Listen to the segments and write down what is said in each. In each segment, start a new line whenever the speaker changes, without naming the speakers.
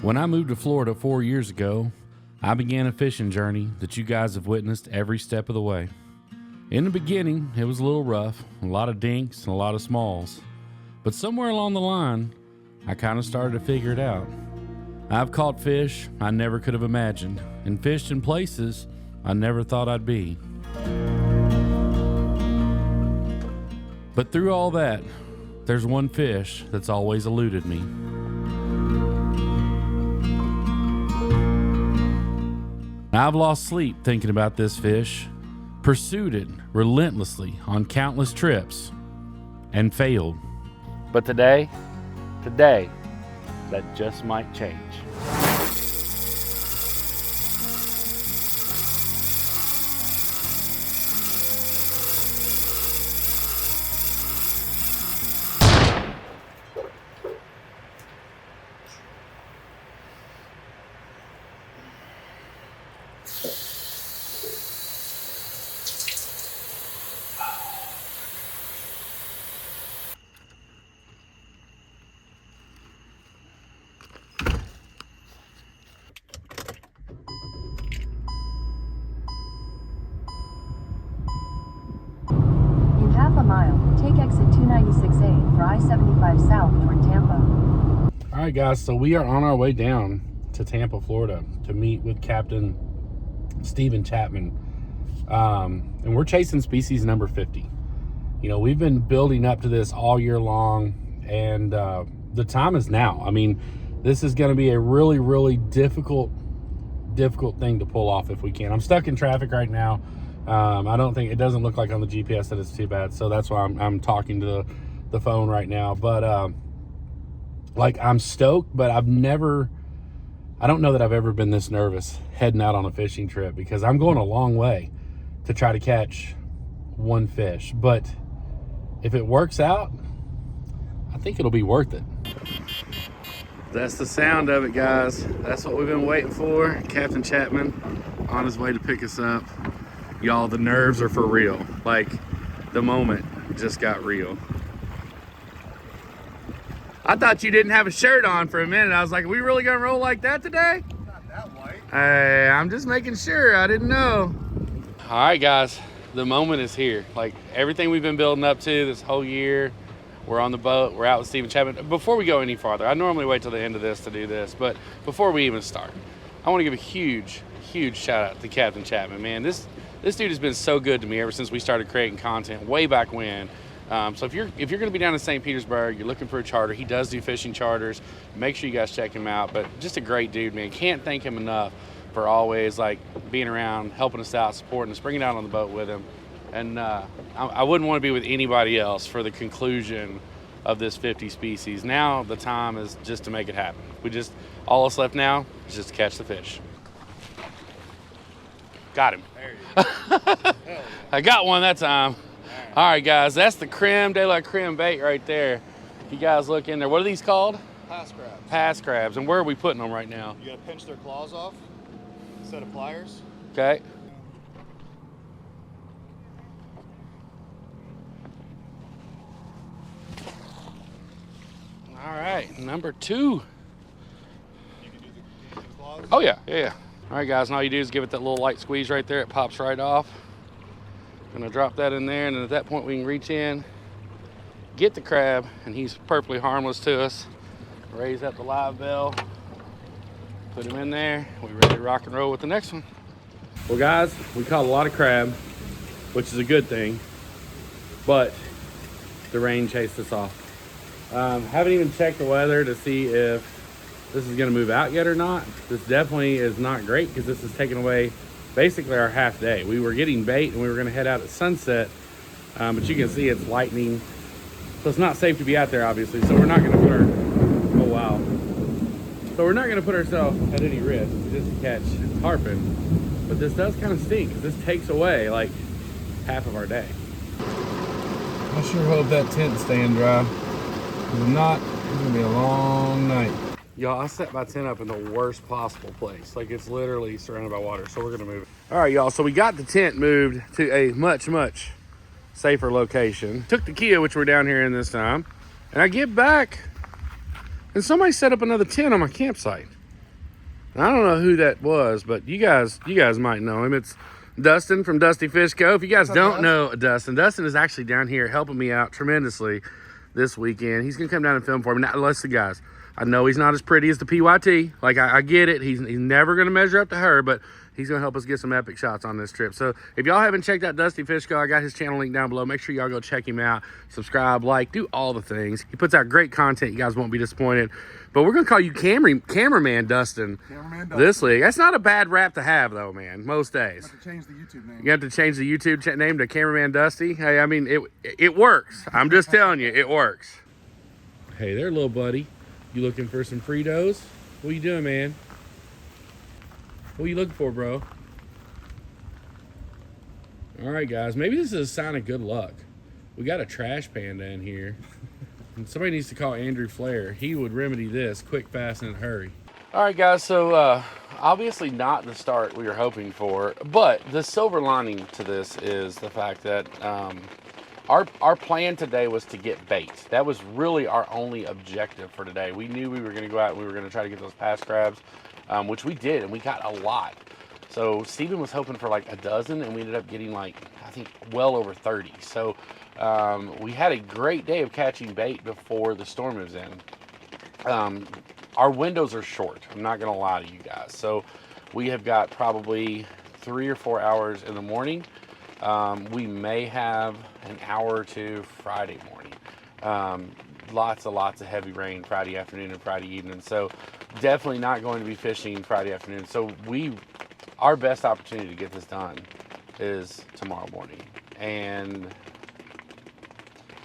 When I moved to Florida 4 years ago, I began a fishing journey that you guys have witnessed every step of the way. In the beginning, it was a little rough, a lot of dinks and a lot of smalls. But somewhere along the line, I kind of started to figure it out. I've caught fish I never could have imagined and fished in places I never thought I'd be. But through all that, there's one fish that's always eluded me. I've lost sleep thinking about this fish, pursued it relentlessly on countless trips, and failed. But today, that just might change.
A mile, take exit 296A for I-75 south toward Tampa.
All right, guys, so we are on our way down to Tampa, Florida to meet with Captain Stephen Chapman. And we're chasing species number 50. You know, we've been building up to this all year long, and the time is now. I mean, this is going to be a really, really difficult thing to pull off if we can. I'm stuck in traffic right now. I don't think, it doesn't look like on the GPS that it's too bad, so that's why I'm talking to the phone right now. But like, I'm stoked, but I don't know that I've ever been this nervous heading out on a fishing trip, because I'm going a long way to try to catch one fish. But if it works out, I think it'll be worth it. That's the sound of it, guys. That's what we've been waiting for. Captain Chapman on his way to pick us up. Y'all, the nerves are for real. Like, the moment just got real. I thought you didn't have a shirt on for a minute. I was like, are we really gonna roll like that today?
Not that white.
Hey, I'm just making sure. I didn't know. All right, guys, the moment is here. Like, everything we've been building up to this whole year, we're on the boat, we're out with Stephen Chapman. Before we go any farther, I normally wait till the end of this to do this, but before we even start, I want to give a huge shout out to Captain Chapman, man. This dude has been so good to me ever since we started creating content way back when. So if you're going to be down in St. Petersburg, you're looking for a charter, he does do fishing charters. Make sure you guys check him out. But just a great dude, man. Can't thank him enough for always like being around, helping us out, supporting us, bringing out on the boat with him. And I wouldn't want to be with anybody else for the conclusion of this 50 species. Now the time is just to make it happen. All that's left now is just to catch the fish. Got him.
There you go.
I got one that time. All right, guys, that's the creme de la creme bait right there. You guys look in there. What are these called?
Pass crabs.
Pass crabs. And where are we putting them right now?
You gotta pinch their claws off, set of pliers.
Okay. All right, number 2.
You can do the claws.
Oh yeah. All right, guys, and all you do is give it that little light squeeze right there. It pops right off. Gonna drop that in there, and then at that point we can reach in, get the crab, and he's perfectly harmless to us. Raise up the live bell, put him in there. We're ready to rock and roll with the next one. Well, guys, we caught a lot of crab, which is a good thing, but the rain chased us off. Haven't even checked the weather to see if this is going to move out yet or not. This definitely is not great, because this is taking away basically our half day. We were getting bait and we were going to head out at sunset, but you can see it's lightning, so it's not safe to be out there, obviously. So we're not going to put ourselves at any risk just to catch tarpon. But this does kind of stink, because this takes away like half of our day. I sure hope that tent's staying dry. If not, it's gonna be a long night. Y'all, I set my tent up in the worst possible place. Like, it's literally surrounded by water, so we're gonna move it. All right, y'all, so we got the tent moved to a much safer location. Took the Kia, which we're down here in this time, and I get back, and somebody set up another tent on my campsite. I don't know who that was, but you guys might know him. It's Dustin from Dusty Fish Co. If you guys don't know Dustin is actually down here helping me out tremendously this weekend. He's gonna come down and film for me. Now, listen, guys, I know he's not as pretty as the PYT. Like, I get it. He's never gonna measure up to her, but he's gonna help us get some epic shots on this trip. So if y'all haven't checked out Dusty Fish Co, I got his channel link down below. Make sure y'all go check him out. Subscribe, like, do all the things. He puts out great content. You guys won't be disappointed. But we're gonna call you cameraman Dustin. This league. That's not a bad rap to have, though, man. Most days.
You have to change the YouTube name.
You have to change the YouTube name to Cameraman Dusty. Hey, I mean, it works. I'm just telling you, it works. Hey there, little buddy. You looking for some Fritos? What you doing, man? What you looking for, bro? All right, guys. Maybe this is a sign of good luck. We got a trash panda in here. And somebody needs to call Andrew Flair. He would remedy this quick, fast, and in a hurry. All right, guys. So, obviously not the start we were hoping for, but the silver lining to this is the fact that our plan today was to get bait. That was really our only objective for today. We knew we were going to go out and we were going to try to get those pass crabs, which we did, and we got a lot. So Steven was hoping for like a dozen, and we ended up getting like, I think, well over 30. So we had a great day of catching bait before the storm moves in. Our windows are short. I'm not going to lie to you guys. So we have got probably 3 or 4 hours in the morning. We may have an hour or two Friday morning. Lots of heavy rain Friday afternoon and Friday evening. So definitely not going to be fishing Friday afternoon. So our best opportunity to get this done is tomorrow morning. And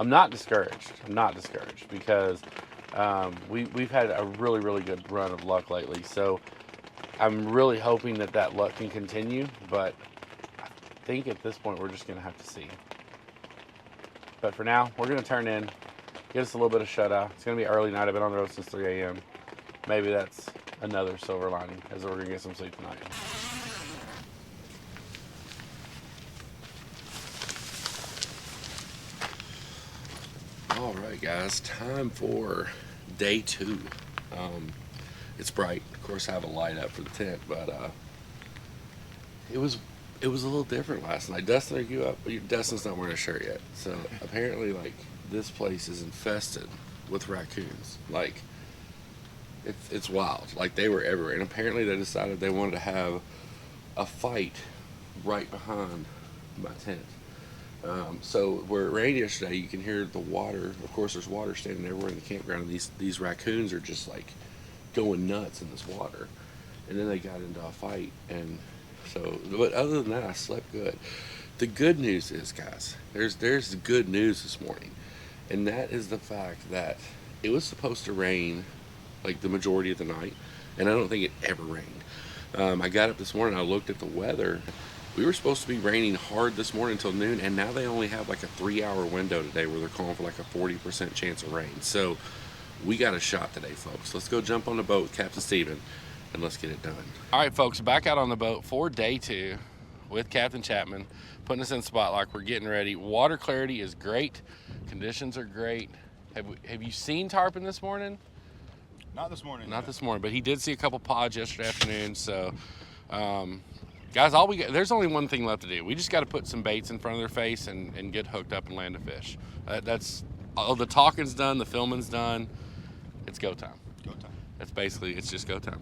I'm not discouraged. Because we've had a really, really good run of luck lately. So I'm really hoping that luck can continue, but I think at this point we're just going to have to see. But for now, we're going to turn in, get us a little bit of shutout. It's going to be early night. I've been on the road since 3 a.m. Maybe that's another silver lining, as we're going to get some sleep tonight. All right, guys, time for day 2. It's bright. Of course, I have a light up for the tent, but it was a little different last night. Dustin, are you up? Dustin's not wearing a shirt yet. So apparently, like, this place is infested with raccoons. Like, it's wild. Like, they were everywhere. And apparently they decided they wanted to have a fight right behind my tent. So where it rained yesterday, you can hear the water. Of course, there's water standing everywhere in the campground. And these raccoons are just, like, going nuts in this water. And then they got into a fight. And so, but other than that, I slept good. The good news is, guys, there's good news this morning. And that is the fact that it was supposed to rain, like, the majority of the night. And I don't think it ever rained. I got up this morning, I looked at the weather. We were supposed to be raining hard this morning until noon, and now they only have like a 3-hour window today where they're calling for like a 40% chance of rain. So we got a shot today, folks. Let's go jump on the boat with Captain Steven, and let's get it done. All right, folks, back out on the boat for day 2 with Captain Chapman, putting us in spot lock. We're getting ready. Water clarity is great. Conditions are great. Have you seen tarpon this morning?
Not this morning.
Not this morning, but he did see a couple pods yesterday afternoon. So, guys, there's only one thing left to do. We just got to put some baits in front of their face and get hooked up and land a fish. That's all. The talking's done. The filming's done. It's go time.
Go time.
It's just go time.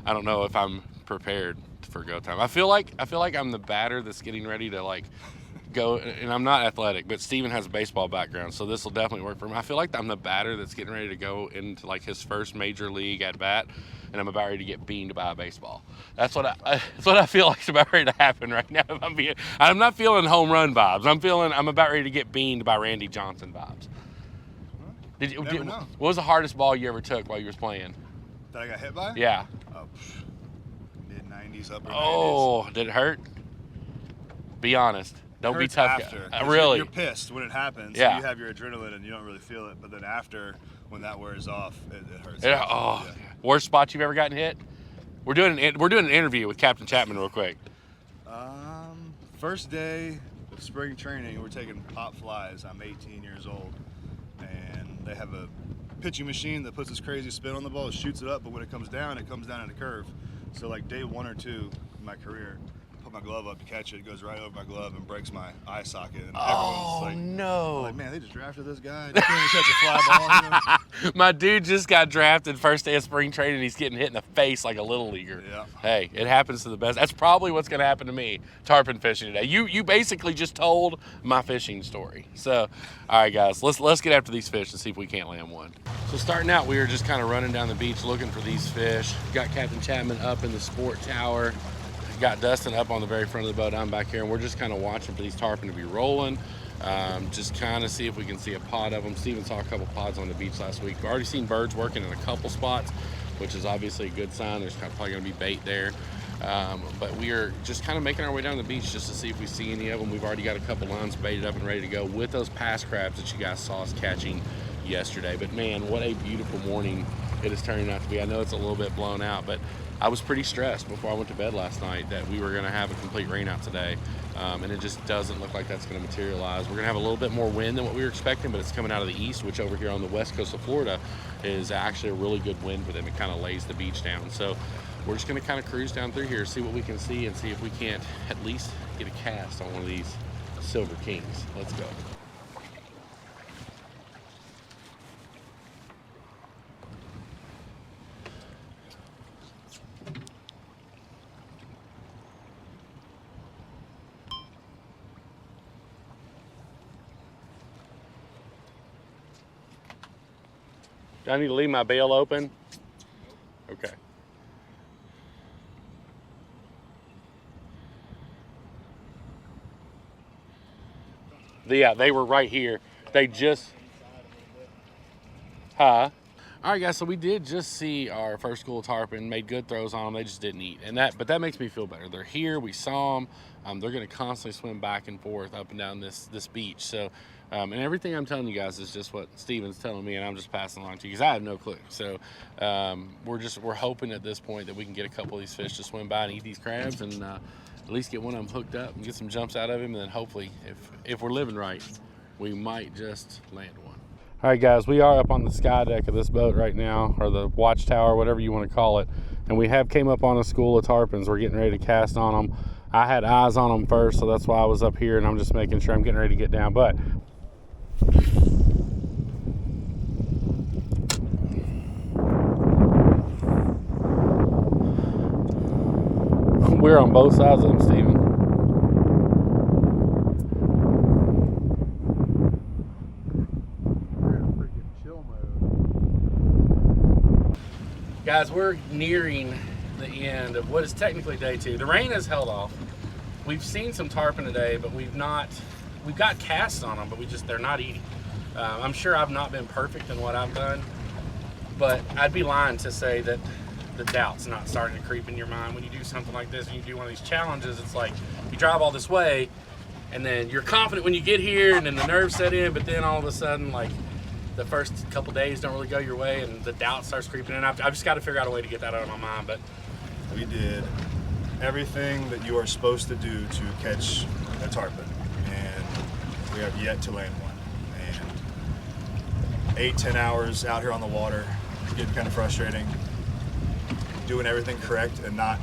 I don't know if I'm prepared for go time. I feel like I'm the batter that's getting ready to, like, go, and I'm not athletic, but Steven has a baseball background, so this will definitely work for him. I feel like I'm the batter that's getting ready to go into, like, his first major league at bat, and I'm about ready to get beaned by a baseball. That's what I feel like is about ready to happen right now. I'm not feeling home run vibes. I'm about ready to get beaned by Randy Johnson vibes. What was the hardest ball you ever took while you was playing?
That I got hit by?
Yeah.
Mid-90s, upper 90s.
Oh, did it hurt? Be honest. Don't be tough.
After.
Really?
You're pissed when it happens.
Yeah.
You have your adrenaline and you don't really feel it. But then after, when that wears off, it hurts.
Yeah. Oh, yeah. Worst spot you've ever gotten hit? We're doing an interview with Captain Chapman real quick.
First day of spring training, we're taking pop flies. I'm 18 years old. And they have a pitching machine that puts this crazy spin on the ball. It shoots it up, but when it comes down in a curve. So like day 1 or 2 in my career, I put my glove up to catch it goes right over my glove and breaks my eye socket. And everyone's like,
no.
like, man, they just drafted this guy. He can't even catch a fly ball. You know?
My dude just got drafted first day of spring training. He's getting hit in the face like a little leaguer.
Yeah.
Hey, it happens to the best. That's probably what's going to happen to me tarpon fishing today. You basically just told my fishing story. So, all right, guys, let's get after these fish and see if we can't land one. So starting out, we were just kind of running down the beach looking for these fish. Got Captain Chapman up in the sport tower. Got Dustin up on the very front of the boat. I'm back here, and we're just kind of watching for these tarpon to be rolling. Just kind of see if we can see a pod of them. Steven saw a couple pods on the beach last week. We've already seen birds working in a couple spots, which is obviously a good sign. There's probably going to be bait there. But we are just kind of making our way down the beach just to see if we see any of them. We've already got a couple lines baited up and ready to go with those pass crabs that you guys saw us catching yesterday. But man, what a beautiful morning it is turning out to be. I know it's a little bit blown out, but I was pretty stressed before I went to bed last night that we were going to have a complete rain out today, and it just doesn't look like that's going to materialize. We're going to have a little bit more wind than what we were expecting, but it's coming out of the east, which over here on the west coast of Florida is actually a really good wind for them. It kind of lays the beach down. So we're just going to kind of cruise down through here, see what we can see, and see if we can't at least get a cast on one of these Silver Kings. Let's go. Do I need to leave my bail open? Okay. Yeah, they were right here. They just... Huh? All right, guys, so we did just see our first school tarpon, made good throws on them. They just didn't eat. But that makes me feel better. They're here. We saw them. They're going to constantly swim back and forth up and down this beach. So, and everything I'm telling you guys is just what Steven's telling me, and I'm just passing along to you because I have no clue. So we're hoping at this point that we can get a couple of these fish to swim by and eat these crabs and at least get one of them hooked up and get some jumps out of him. And then hopefully, if we're living right, we might just land one. All right, guys, we are up on the sky deck of this boat right now, or the watchtower, whatever you want to call it. And we have came up on a school of tarpons. We're getting ready to cast on them. I had eyes on them first, so that's why I was up here, and I'm just making sure I'm getting ready to get down. But we're on both sides of them, Steven. Guys, we're nearing the end of what is technically day 2. The rain has held off. We've seen some tarpon today, but we've got casts on them, but they're not eating. I'm sure I've not been perfect in what I've done, but I'd be lying to say that the doubt's not starting to creep in your mind when you do something like this and you do one of these challenges. It's like you drive all this way and then you're confident when you get here and then the nerves set in, but then all of a sudden, like, the first couple days don't really go your way and the doubt starts creeping in. I've just got to figure out a way to get that out of my mind. But
we did everything that you are supposed to do to catch a tarpon, and we have yet to land one. And 8-10 hours out here on the water, it's getting kind of frustrating. Doing everything correct and not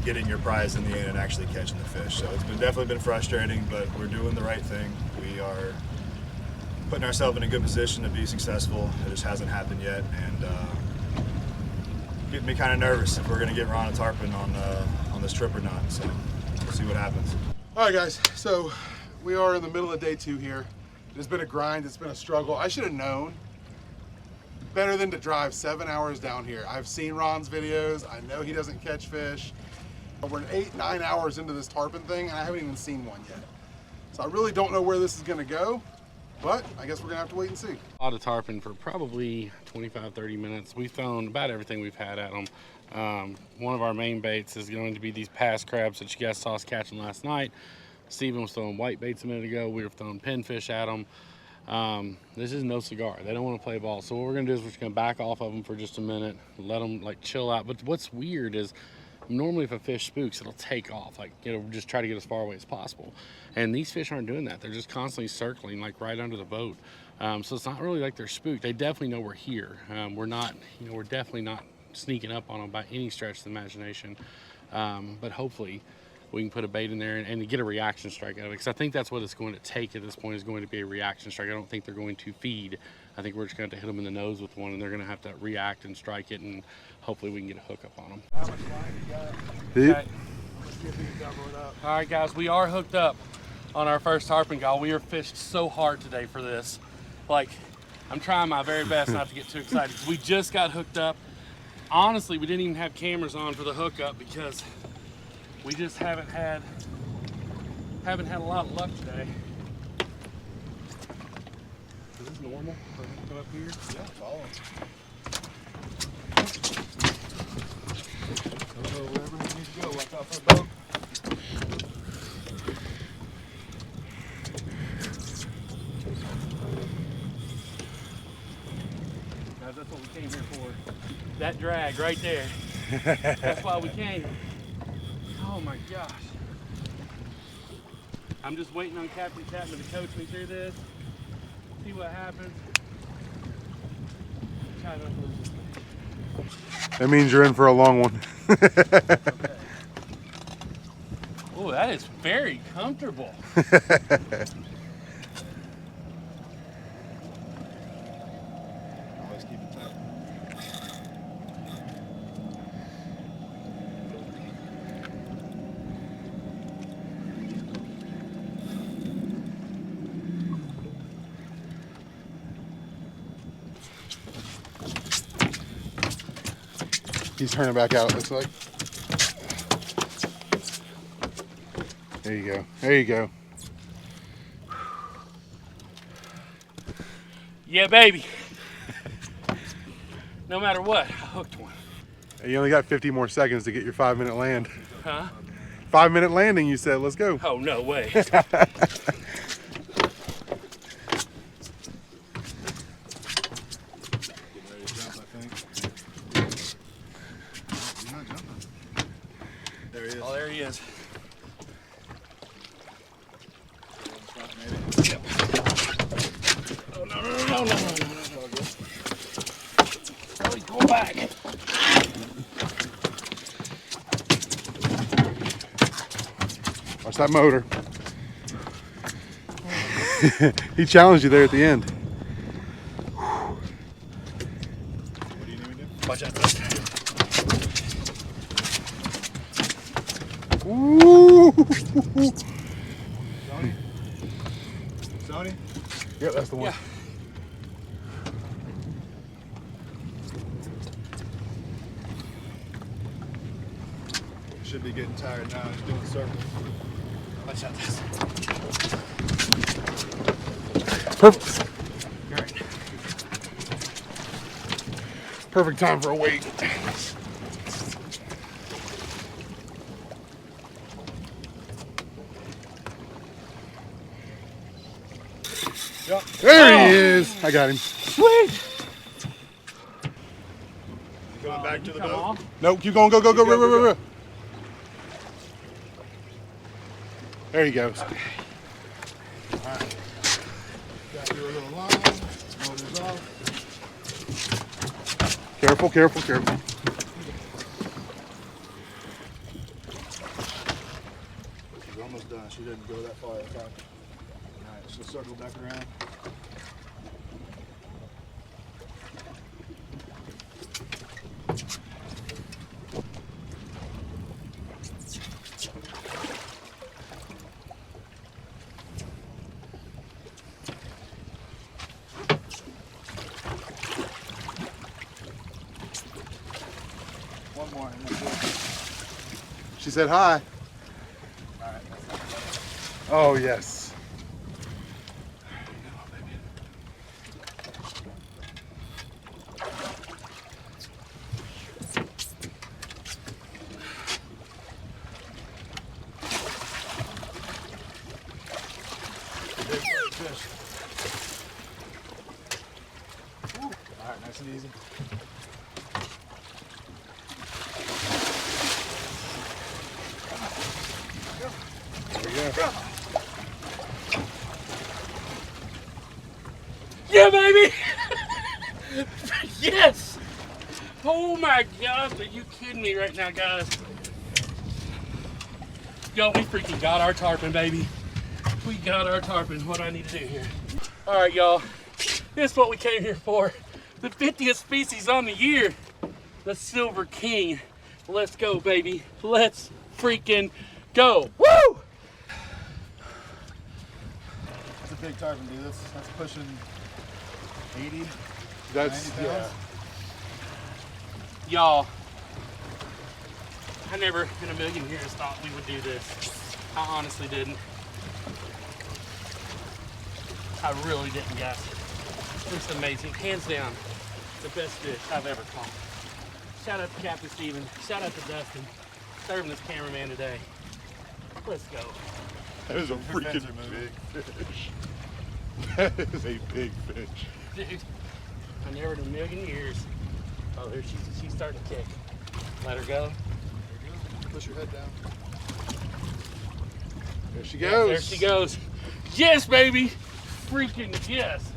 getting your prize in the end and actually catching the fish. So it's definitely been frustrating, but we're doing the right thing. We are putting ourselves in a good position to be successful. It just hasn't happened yet, and getting me kind of nervous if we're going to get Ron a tarpon on this trip or not. So we'll see what happens.
All right, guys. So we are in the middle of day 2 here. It's been a grind. It's been a struggle. I should have known better than to drive 7 hours down here. I've seen Ron's videos. I know he doesn't catch fish. But we're 8-9 hours into this tarpon thing, and I haven't even seen one yet. So I really don't know where this is going to go. But I guess we're gonna have to wait and see.
A lot of tarpon for probably 25-30 minutes. We've thrown about everything we've had at them. One of our main baits is going to be these pass crabs that you guys saw us catching last night. Steven was throwing white baits a minute ago. We were throwing pinfish at them. This is no cigar. They don't want to play ball. So what we're gonna do is we're just gonna back off of them for just a minute, let them like chill out. But what's weird is normally if a fish spooks, it'll take off, like, you know, just try to get as far away as possible. And these fish aren't doing that. They're just constantly circling like right under the boat. So it's not really like they're spooked. They definitely know we're here. We're not, you know, we're definitely not sneaking up on them by any stretch of the imagination. But hopefully we can put a bait in there and get a reaction strike out of it, because I think that's what it's going to take at this point, is going to be a reaction strike. I don't think they're going to feed. I think we're just going to hit them in the nose with one, and they're going to have to react and strike it, and hopefully we can get a hook up on them.
How much line you got?
Okay.
Let's see if we can double it up.
All right, guys, we are hooked up on our first tarpon gull. We are fished so hard today for this. Like, I'm trying my very best not to get too excited. We just got hooked up. Honestly, we didn't even have cameras on for the hookup because we just haven't had a lot of luck today. Is this normal for him to come up here?
Yeah, follow us.
Go wherever we need to go. Watch out for the boat.
Guys, that's what we came here for. That drag right there. That's why we came. Oh my gosh. I'm just waiting on Captain Chapman to coach me through this. See what happens. Try not to lose this thing.
That means you're in for a long one.
Okay. Oh, that is very comfortable.
Always keep it tight.
He's turning back out, it looks like. There you go. There you go.
Yeah, baby. No matter what, I hooked one.
You only got 50 more seconds to get your 5-minute land.
Huh?
5-minute landing, you said. Let's go.
Oh, no way.
Ready to jump, I think. He's not jumping. There he is.
Oh, there he is.
Maybe.
Oh, no. Oh, he's going back.
Watch that motor. He challenged you there at the end.
What do you need me to do?
Watch out, Dustin.
Ooh.
Sony?
Yep, that's the one.
Yeah.
Should be getting tired now. He's doing circles.
Watch out, Dustin.
Perfect.
Great.
Perfect time for a wait.
Yep.
There he is. I got him.
Sweet.
Going back to the
Come
boat.
on.
Nope, keep going. Go.
Go, go, go.
There he goes.
Alright. Got you a little line. Motor's off.
Careful.
She's almost done. She didn't go that far that time. Alright, she'll circle back around. One more and that's it.
She said hi.
Alright.
Oh, yes.
Fish. Alright, nice and easy.
There we go.
my God, are you kidding me right now, guys? Yo, we freaking got our tarpon, baby. We got our tarpon. What do I need to do here? All right, y'all. This is what we came here for. The 50th species on the year. The Silver King. Let's go, baby. Let's freaking go. Woo!
It's a big tarpon, dude. That's pushing 80,
That's
90 pounds.
Y'all, I never in a million years thought we would do this. I honestly didn't. I really didn't, guys. It's amazing. Hands down, the best fish I've ever caught. Shout out to Captain Steven. Shout out to Dustin, serving this cameraman today. Let's go.
That is a freaking big fish. That is a big fish.
Dude, I never in a million years. Oh, there she's starting to kick. Let her go.
Push your head down.
There she
Yeah,
goes.
there she goes. Yes, baby. Freaking yes.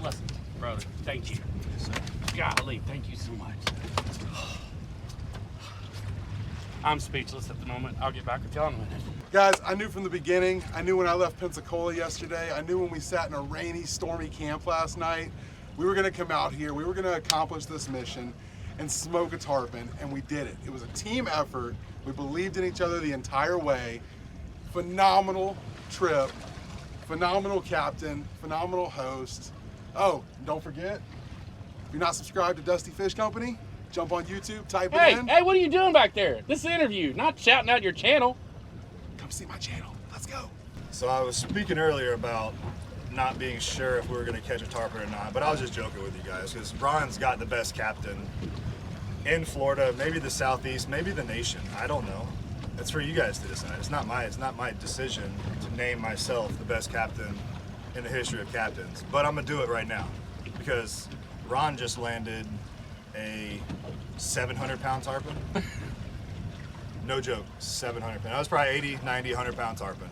Bless you, brother. Thank you.
Yes, sir.
Golly, thank you so much. I'm speechless at the moment. I'll get back with y'all in a minute.
Guys, I knew from the beginning. I knew when I left Pensacola yesterday. I knew when we sat in a rainy, stormy camp last night. We were gonna come out here. We were gonna accomplish this mission and smoke a tarpon, and we did it. It was a team effort. We believed in each other the entire way. Phenomenal trip. Phenomenal captain. Phenomenal host. Oh, and don't forget, if you're not subscribed to Dusty Fish Company, jump on YouTube, type it in.
Hey, what are you doing back there? This is an interview, not shouting out your channel.
Come see my channel. Let's go.
So I was speaking earlier about not being sure if we were going to catch a tarpon or not, but I was just joking with you guys because Ron's got the best captain in Florida, maybe the Southeast, maybe the nation. I don't know. It's for you guys to decide. It's not my decision to name myself the best captain in the history of captains. But I'm gonna do it right now because Ron just landed a 700-pound tarpon. No joke, 700 pounds. That was probably 80, 90, 100-pound tarpon.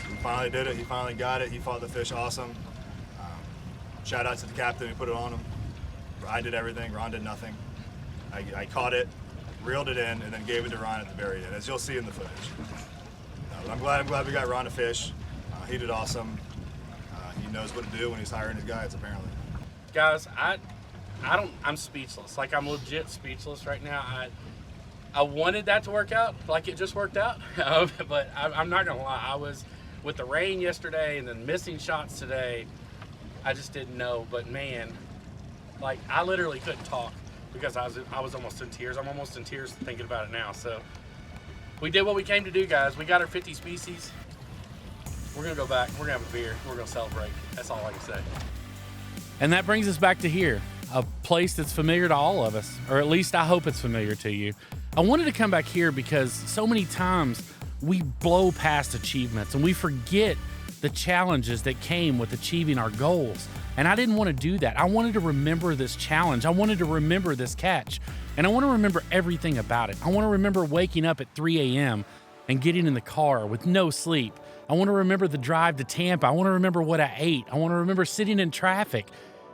He finally did it. He finally got it. He fought the fish awesome. Shout out to the captain who put it on him. I did everything. Ron did nothing. I caught it, reeled it in, and then gave it to Ron at the very end, as you'll see in the footage. But I'm glad we got Ron to fish. He did awesome. He knows what to do when he's hiring his guides, apparently.
Guys, I'm speechless. Like, I'm legit speechless right now. I wanted that to work out, like it just worked out. But I'm not gonna lie, I was with the rain yesterday and then missing shots today. I just didn't know, but man, like I literally couldn't talk because I was almost in tears. I'm almost in tears thinking about it now. So we did what we came to do, guys. We got our 50 species. We're gonna go back. We're gonna have a beer. We're gonna celebrate. That's all I can say. And that brings us back to here, a place that's familiar to all of us, or at least I hope it's familiar to you. I wanted to come back here because so many times we blow past achievements and we forget the challenges that came with achieving our goals. And I didn't want to do that. I wanted to remember this challenge. I wanted to remember this catch. And I want to remember everything about it. I want to remember waking up at 3 a.m. and getting in the car with no sleep. I want to remember the drive to Tampa. I want to remember what I ate. I want to remember sitting in traffic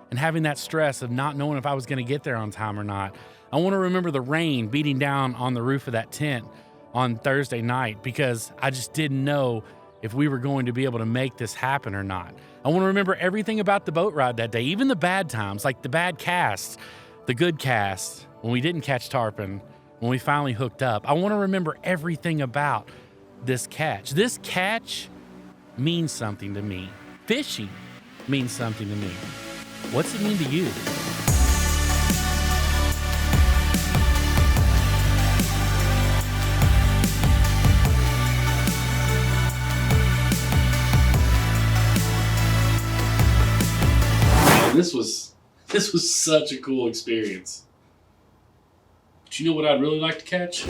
and having that stress of not knowing if I was going to get there on time or not. I want to remember the rain beating down on the roof of that tent on Thursday night because I just didn't know if we were going to be able to make this happen or not. I want to remember everything about the boat ride that day, even the bad times, like the bad casts, the good casts, when we didn't catch tarpon, when we finally hooked up. I want to remember everything about this catch. This catch means something to me. Fishing means something to me. What's it mean to you? This was such a cool experience. But you know what I'd really like to catch?